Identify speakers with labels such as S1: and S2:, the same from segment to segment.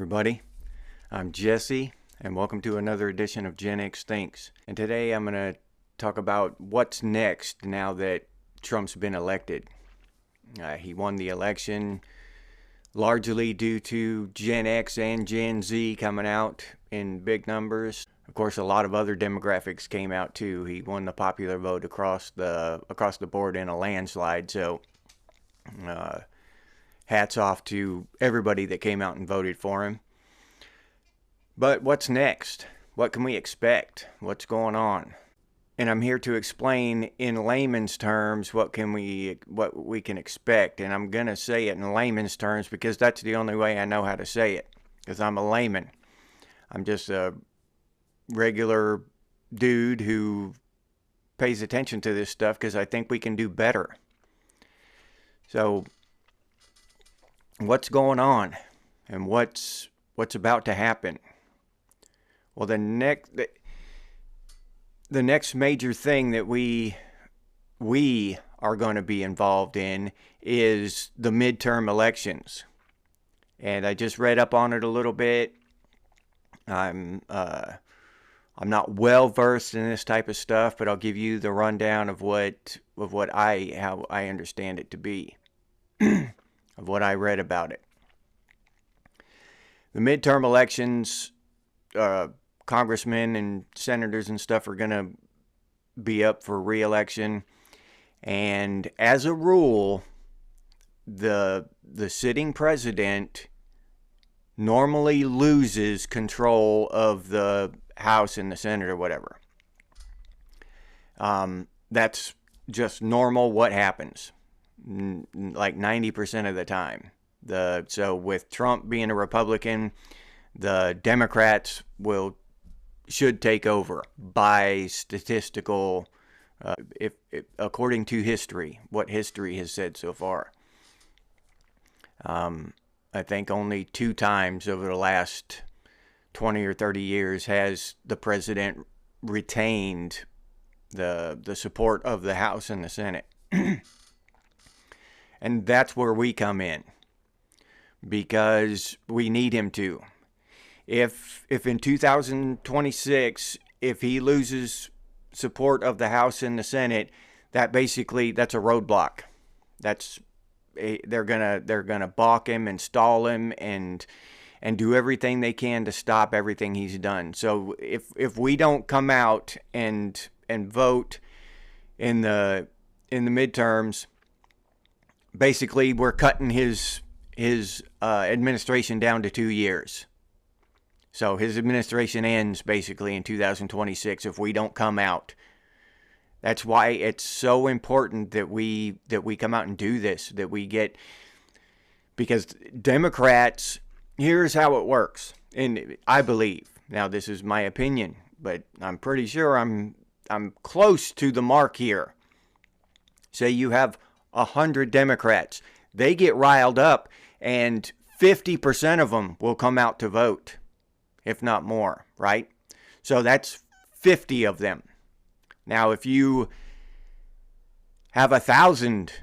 S1: everybody. I'm Jesse, and welcome to another edition of Gen X Thinks. And today I'm going to talk about what's next now that Trump's been elected. He won the election largely due to Gen X and Gen Z coming out in big numbers. Of course, a lot of other demographics came out too. He won the popular vote across the board in a landslide. So, hats off to everybody that came out and voted for him. But what's next? What can we expect? What's going on? And I'm here to explain in layman's terms what we can expect. And I'm going to say it in layman's terms because that's the only way I know how to say it. Because I'm a layman. I'm just a regular dude who pays attention to this stuff because I think we can do better. So, what's going on and what's about to happen? Well, the next major thing that we are going to be involved in is the midterm elections. And I just read up on it a little bit. I'm not well versed in this type of stuff, but I'll give you the rundown of how I understand it to be, of what I read about it. The midterm elections, congressmen and senators and stuff are going to be up for re-election, and as a rule, the sitting president normally loses control of the House and the Senate or whatever. That's just normal what happens, like 90% of the time. So with Trump being a Republican, the Democrats should take over by statistical, according to history, what history has said so far. I think only 2 times over the last 20 or 30 years has the president retained the support of the House and the Senate. And that's where we come in, because we need him to. If in 2026, if he loses support of the House and the Senate, that's a roadblock. They're gonna balk him and stall him and do everything they can to stop everything he's done. So if we don't come out and vote in the midterms, basically we're cutting his administration down to 2 years. So his administration ends basically in 2026 if we don't come out. That's why it's so important that we come out and do this, because Democrats, here's how it works. And I believe, now this is my opinion, but I'm pretty sure I'm close to the mark here. Say you have 100 Democrats. They get riled up and 50% of them will come out to vote, if not more, right? So that's 50 of them. Now, if you have 1,000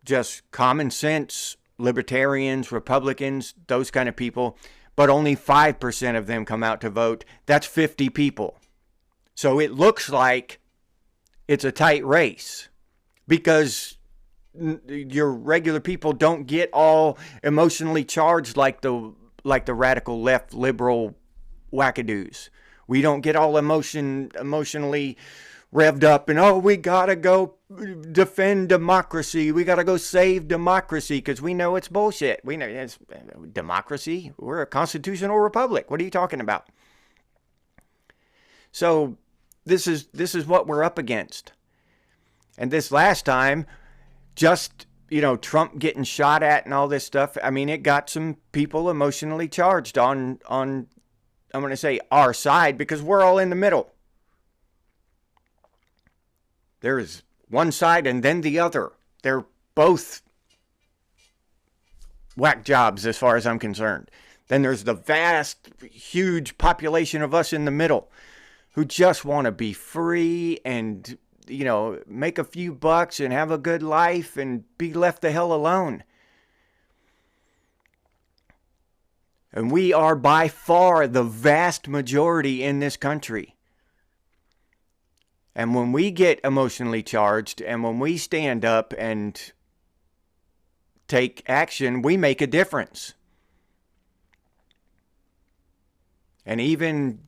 S1: just common sense libertarians, Republicans, those kind of people, but only 5% of them come out to vote, that's 50 people. So it looks like it's a tight race because your regular people don't get all emotionally charged like the radical left liberal wackadoos. We don't get all emotionally revved up and, we gotta go defend democracy. We gotta go save democracy because we know it's bullshit. We know it's democracy. We're a constitutional republic. What are you talking about? So this is what we're up against. And this last time, just, Trump getting shot at and all this stuff, I mean, it got some people emotionally charged on I'm going to say our side, because we're all in the middle. There is one side and then the other. They're both whack jobs as far as I'm concerned. Then there's the vast, huge population of us in the middle who just want to be free and, make a few bucks and have a good life and be left the hell alone. And we are by far the vast majority in this country. And when we get emotionally charged and when we stand up and take action, we make a difference. And even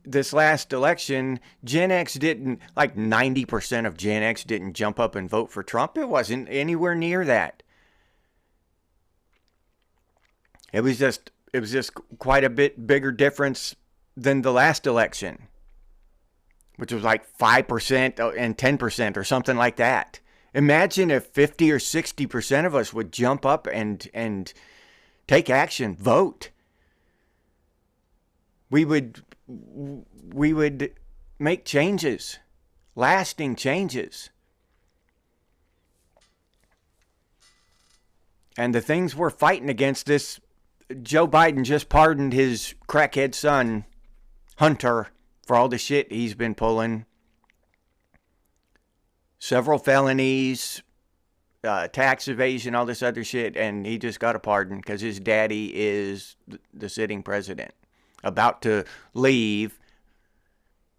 S1: this last election, Gen X didn't, like 90% of Gen X didn't jump up and vote for Trump. It wasn't anywhere near that. It was just quite a bit bigger difference than the last election, which was like 5% and 10% or something like that. Imagine if 50 or 60% of us would jump up and take action, vote. We would make changes, lasting changes. And the things we're fighting against, this Joe Biden just pardoned his crackhead son, Hunter, for all the shit he's been pulling. Several felonies, tax evasion, all this other shit, and he just got a pardon because his daddy is the sitting president. About to leave,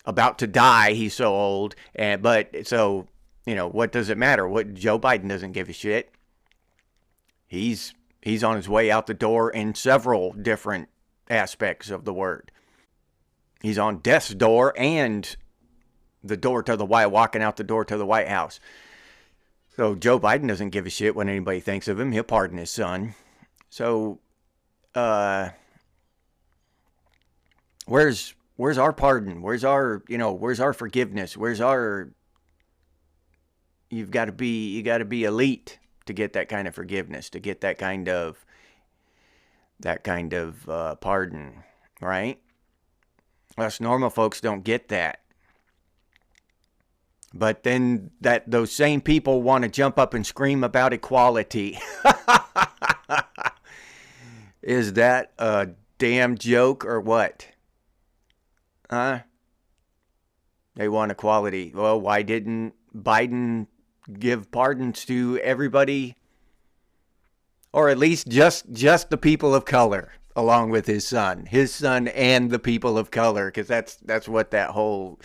S1: about to die, he's so old. But so, what does it matter? What Joe Biden doesn't give a shit. He's on his way out the door in several different aspects of the word. He's on death's door and the door to the walking out the door to the White House. So Joe Biden doesn't give a shit what anybody thinks of him. He'll pardon his son. So, where's our pardon? Where's our forgiveness? You got to be elite to get that kind of forgiveness, to get that kind of pardon, right? Us normal folks don't get that. But then those same people want to jump up and scream about equality. Is that a damn joke or what? Huh? They want equality. Well, why didn't Biden give pardons to everybody? Or at least just the people of color, along with his son and the people of color, because that's what that whole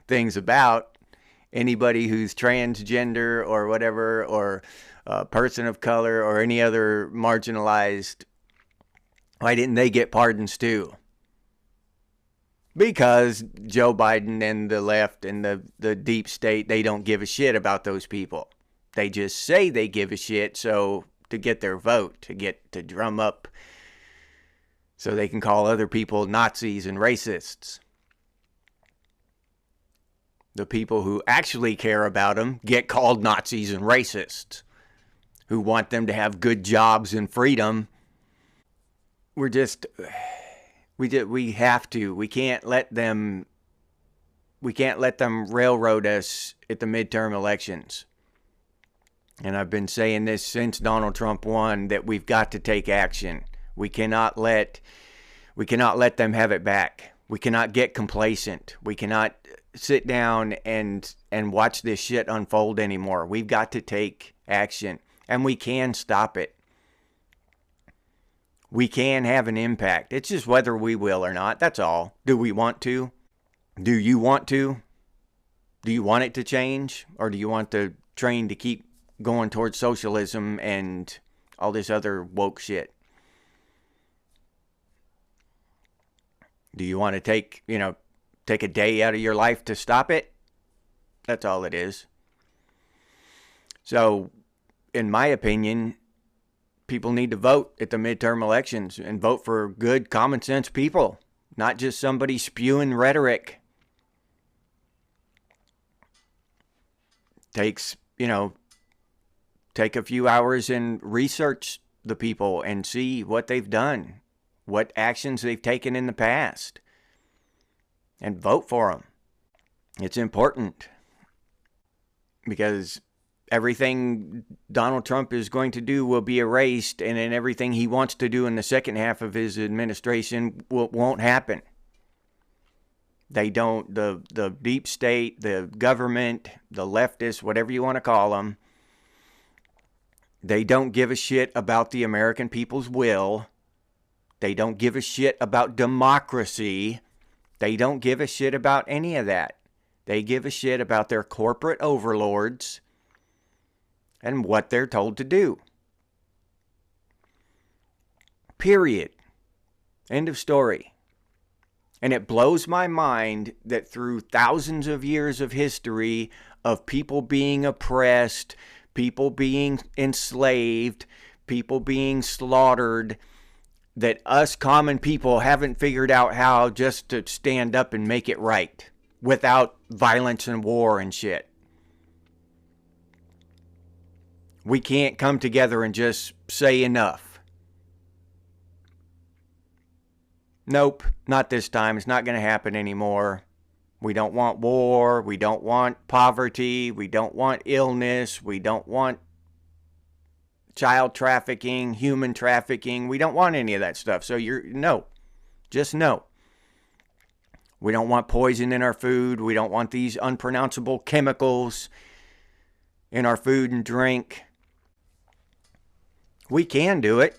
S1: thing's about. Anybody who's transgender or whatever, or a person of color or any other marginalized, why didn't they get pardons too? Because Joe Biden and the left and the deep state, they don't give a shit about those people. They just say they give a shit so to get their vote, to drum up so they can call other people Nazis and racists. The people who actually care about them get called Nazis and racists, who want them to have good jobs and freedom. We have to. We can't let them railroad us at the midterm elections. And I've been saying this since Donald Trump won, that we've got to take action. We cannot let them have it back. We cannot get complacent. We cannot sit down and watch this shit unfold anymore. We've got to take action, and we can stop it. We can have an impact. It's just whether we will or not. That's all. Do we want to? Do you want to? Do you want it to change? Or do you want the train to keep going towards socialism and all this other woke shit? Do you want to take a day out of your life to stop it? That's all it is. So, in my opinion, people need to vote at the midterm elections and vote for good, common sense people, not just somebody spewing rhetoric. Take a few hours and research the people and see what they've done, what actions they've taken in the past, and vote for them. It's important, because everything Donald Trump is going to do will be erased, and then everything he wants to do in the second half of his administration won't happen. They don't, the deep state, the government, the leftists, whatever you want to call them, they don't give a shit about the American people's will. They don't give a shit about democracy. They don't give a shit about any of that. They give a shit about their corporate overlords and what they're told to do. Period. End of story. And it blows my mind that through thousands of years of history of people being oppressed, people being enslaved, people being slaughtered, that us common people haven't figured out how just to stand up and make it right without violence and war and shit. We can't come together and just say enough. Nope, not this time. It's not going to happen anymore. We don't want war. We don't want poverty. We don't want illness. We don't want child trafficking, human trafficking. We don't want any of that stuff. So no, just no. We don't want poison in our food. We don't want these unpronounceable chemicals in our food and drink. We can do it.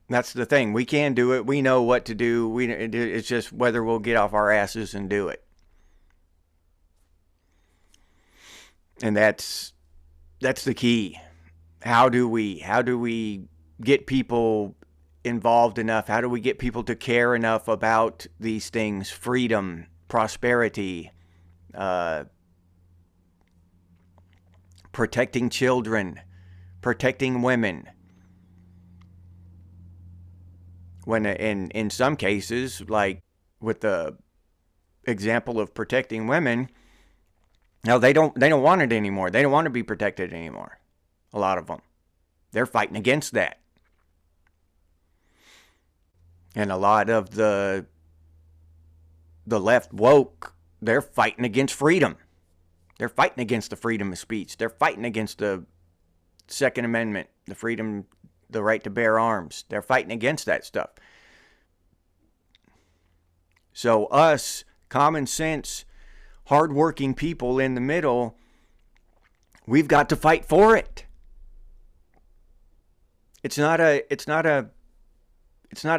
S1: That's the thing. We can do it. We know what to do. It's just whether we'll get off our asses and do it. And that's the key. How do we get people involved enough? How do we get people to care enough about these things? Freedom, prosperity, protecting children, protecting women. When in some cases, like with the example of protecting women, now they don't want it anymore. They don't want to be protected anymore. A lot of them. They're fighting against that. And a lot of the left woke, they're fighting against freedom. They're fighting against the freedom of speech. They're fighting against the Second Amendment, the right to bear arms. They're fighting against that stuff. So us, common sense, hardworking people in the middle, we've got to fight for it. It's not a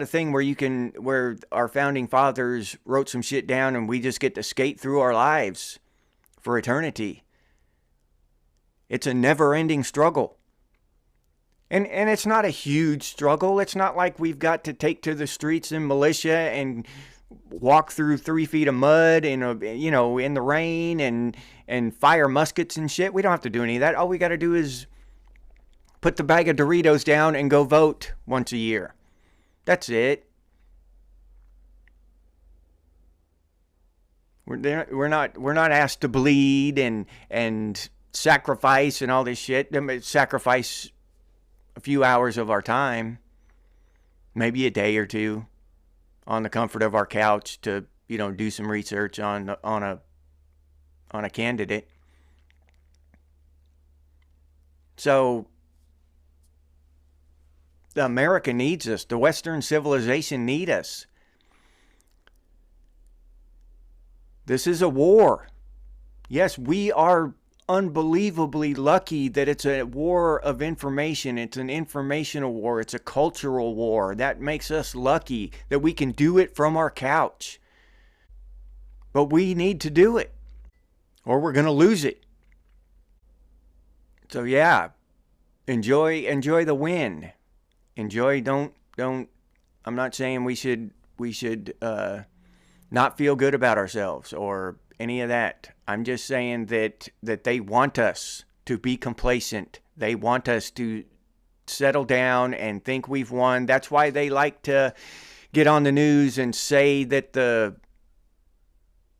S1: thing where our founding fathers wrote some shit down and we just get to skate through our lives for eternity. It's a never-ending struggle. And it's not a huge struggle. It's not like we've got to take to the streets in militia and walk through 3 feet of mud in the rain and fire muskets and shit. We don't have to do any of that. All we got to do is put the bag of Doritos down and go vote once a year. That's it. We're not asked to bleed and sacrifice and all this shit. Sacrifice a few hours of our time, maybe a day or two, on the comfort of our couch to do some research on a candidate. So America needs us. The Western civilization need us. This is a war. Yes, we are unbelievably lucky that it's a war of information. It's an informational war. It's a cultural war. That makes us lucky that we can do it from our couch. But we need to do it, or we're going to lose it. So yeah, enjoy the win. Enjoy. Don't. I'm not saying we should not feel good about ourselves or any of that. I'm just saying that they want us to be complacent. They want us to settle down and think we've won. That's why they like to get on the news and say that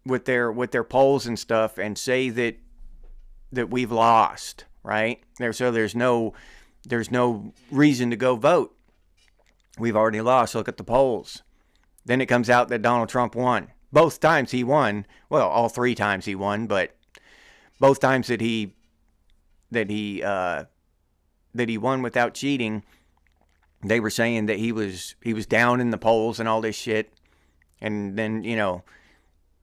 S1: with their polls and stuff, and say that we've lost, right? So there's no reason to go vote. We've already lost. Look at the polls. Then it comes out that Donald Trump won. Both times he won. Well, all 3 times he won, but both times that he won without cheating, they were saying that he was down in the polls and all this shit. And then,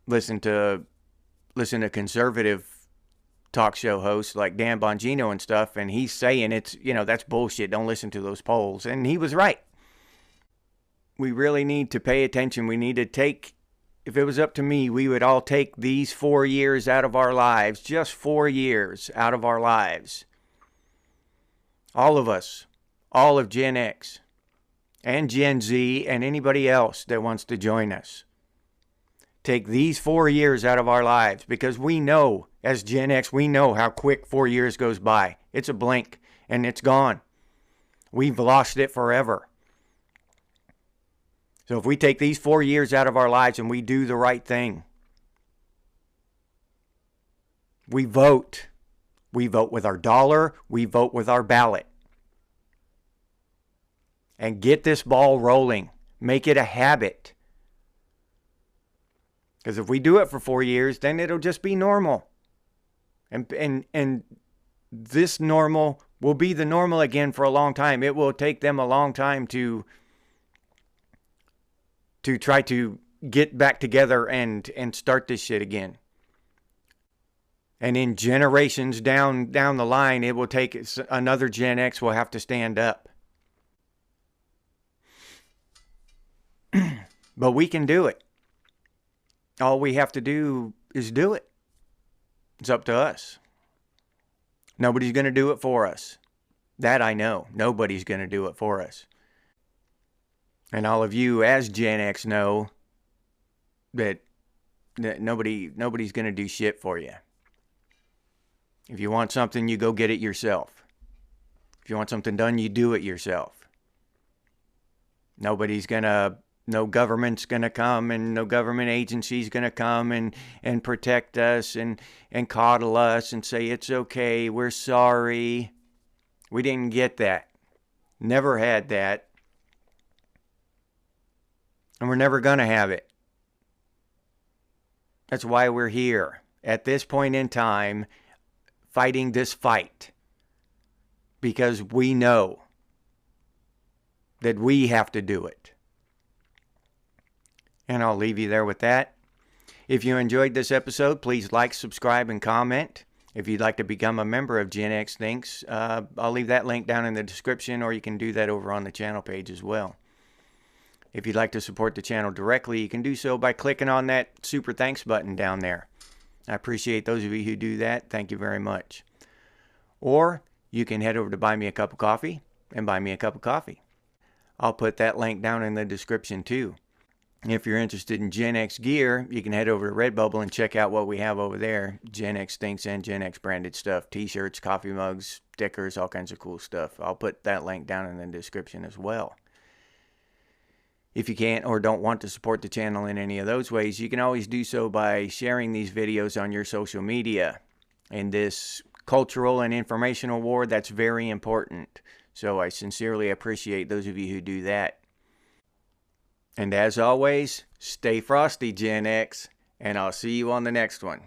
S1: listen to conservative talk show hosts like Dan Bongino and stuff, and he's saying it's, that's bullshit. Don't listen to those polls. And he was right. we really need to pay attention. We need to take, if it was up to me, we would all take these 4 years out of our lives, just 4 years out of our lives. All of us, all of Gen X and Gen Z and anybody else that wants to join us. Take these 4 years out of our lives, because we know, as Gen X, we know how quick 4 years goes by. It's a blink and it's gone. We've lost it forever. So if we take these 4 years out of our lives and we do the right thing, we vote. We vote with our dollar. We vote with our ballot. And get this ball rolling. Make it a habit. Because if we do it for 4 years, then it'll just be normal. And this normal will be the normal again for a long time. It will take them a long time to try to get back together and start this shit again. And in generations down the line, it will take another Gen X will have to stand up. But we can do it. All we have to do is do it. It's up to us. Nobody's going to do it for us. That I know. Nobody's going to do it for us. And all of you as Gen X know that nobody's going to do shit for you. If you want something, you go get it yourself. If you want something done, you do it yourself. No government's going to come, and no government agency's going to come and protect us and coddle us and say, it's okay, we're sorry. We didn't get that. Never had that. And we're never going to have it. That's why we're here at this point in time fighting this fight. Because we know that we have to do it. And I'll leave you there with that. If you enjoyed this episode, please like, subscribe, and comment. If you'd like to become a member of Gen X Thinks, I'll leave that link down in the description, or you can do that over on the channel page as well. If you'd like to support the channel directly, you can do so by clicking on that super thanks button down there. I appreciate those of you who do that. Thank you very much. Or you can head over to Buy Me a Cup of Coffee and buy me a cup of coffee. I'll put that link down in the description too. If you're interested in Gen X gear, you can head over to Redbubble and check out what we have over there. Gen X Thinks and Gen X branded stuff. T-shirts, coffee mugs, stickers, all kinds of cool stuff. I'll put that link down in the description as well. If you can't or don't want to support the channel in any of those ways, you can always do so by sharing these videos on your social media. In this cultural and informational war, that's very important. So I sincerely appreciate those of you who do that. And as always, stay frosty, Gen X, and I'll see you on the next one.